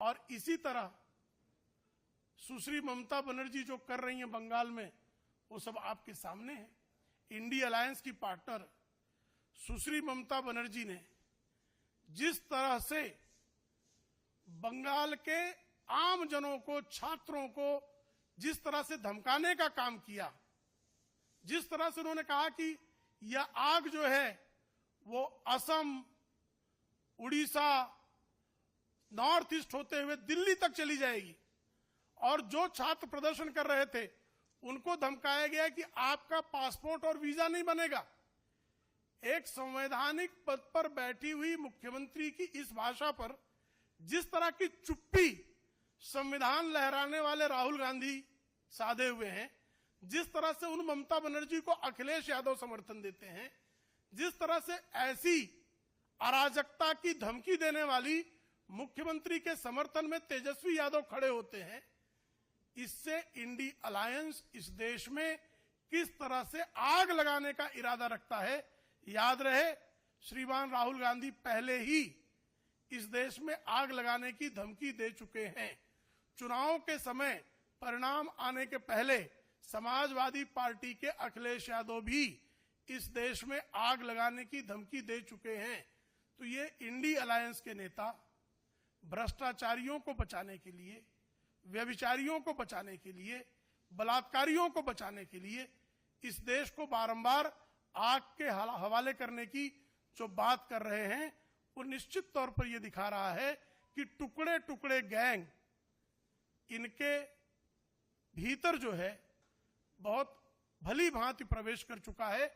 और इसी तरह सुश्री ममता बनर्जी जो कर रही हैं बंगाल में, वो सब आपके सामने है। इंडी अलायंस की पार्टनर सुश्री ममता बनर्जी ने जिस तरह से बंगाल के आम जनों को, छात्रों को जिस तरह से धमकाने का काम किया, जिस तरह से उन्होंने कहा कि यह आग जो है वो असम, उड़ीसा, नॉर्थ ईस्ट होते हुए दिल्ली तक चली जाएगी, और जो छात्र प्रदर्शन कर रहे थे उनको धमकाया गया कि आपका पासपोर्ट और वीजा नहीं बनेगा। एक संवैधानिक पद पर बैठी हुई मुख्यमंत्री की इस भाषा पर जिस तरह की चुप्पी संविधान लहराने वाले राहुल गांधी साधे हुए हैं, जिस तरह से उन ममता बनर्जी को अखिलेश यादव समर्थन देते हैं, जिस तरह से ऐसी अराजकता की धमकी देने वाली मुख्यमंत्री के समर्थन में तेजस्वी यादव खड़े होते हैं, इससे इंडी अलायंस इस देश में किस तरह से आग लगाने का इरादा रखता है। याद रहे, श्रीमान राहुल गांधी पहले ही इस देश में आग लगाने की धमकी दे चुके हैं। चुनाव के समय परिणाम आने के पहले समाजवादी पार्टी के अखिलेश यादव भी इस देश में आग लगाने की धमकी दे चुके हैं। तो ये इंडी अलायंस के नेता भ्रष्टाचारियों को बचाने के लिए, व्यभिचारियों को बचाने के लिए, बलात्कारियों को बचाने के लिए इस देश को बारंबार आग के हवाले करने की जो बात कर रहे हैं, वो निश्चित तौर पर यह दिखा रहा है कि टुकड़े टुकड़े गैंग इनके भीतर जो है बहुत भली भांति प्रवेश कर चुका है।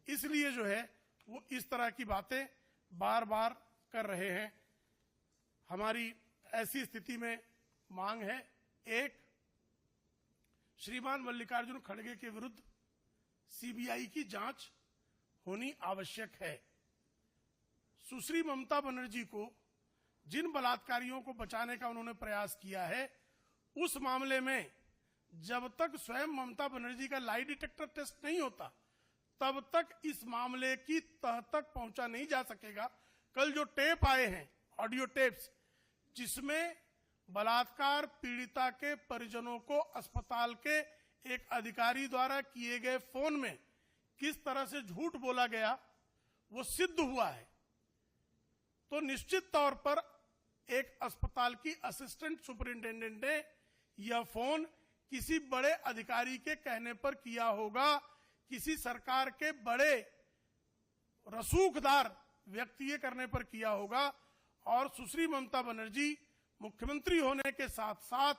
इसलिए जो है वो इस तरह की बातें बार बार कर रहे हैं। हमारी ऐसी स्थिति में मांग है, एक, श्रीमान मल्लिकार्जुन खड़गे के विरुद्ध सीबीआई की जांच होनी आवश्यक है। सुश्री ममता बनर्जी को जिन बलात्कारियों को बचाने का उन्होंने प्रयास किया है, उस मामले में जब तक स्वयं ममता बनर्जी का लाई डिटेक्टर टेस्ट नहीं होता, तब तक इस मामले की तह तक पहुंचा नहीं जा सकेगा। कल जो टेप आए हैं, ऑडियो टेप्स, जिसमें बलात्कार पीड़िता के परिजनों को अस्पताल के एक अधिकारी द्वारा किए गए फोन में किस तरह से झूठ बोला गया, वो सिद्ध हुआ है। तो निश्चित तौर पर एक अस्पताल की असिस्टेंट सुपरिंटेंडेंट ने यह फोन किसी बड़े अधिकारी के कहने पर किया होगा, किसी सरकार के बड़े रसूखदार व्यक्ति के करने पर किया होगा। और सुश्री ममता बनर्जी मुख्यमंत्री होने के साथ साथ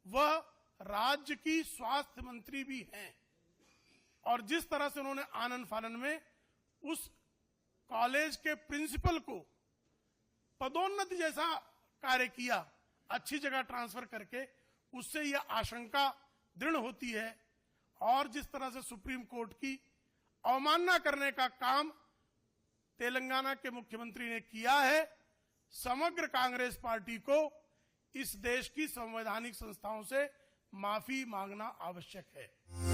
वह राज्य की स्वास्थ्य मंत्री भी हैं, और जिस तरह से उन्होंने आनन फानन में उस कॉलेज के प्रिंसिपल को पदोन्नति जैसा कार्य किया, अच्छी जगह ट्रांसफर करके, उससे यह आशंका दृढ़ होती है। और जिस तरह से सुप्रीम कोर्ट की अवमानना करने का काम तेलंगाना के मुख्यमंत्री ने किया है, समग्र कांग्रेस पार्टी को इस देश की संवैधानिक संस्थाओं से माफी मांगना आवश्यक है।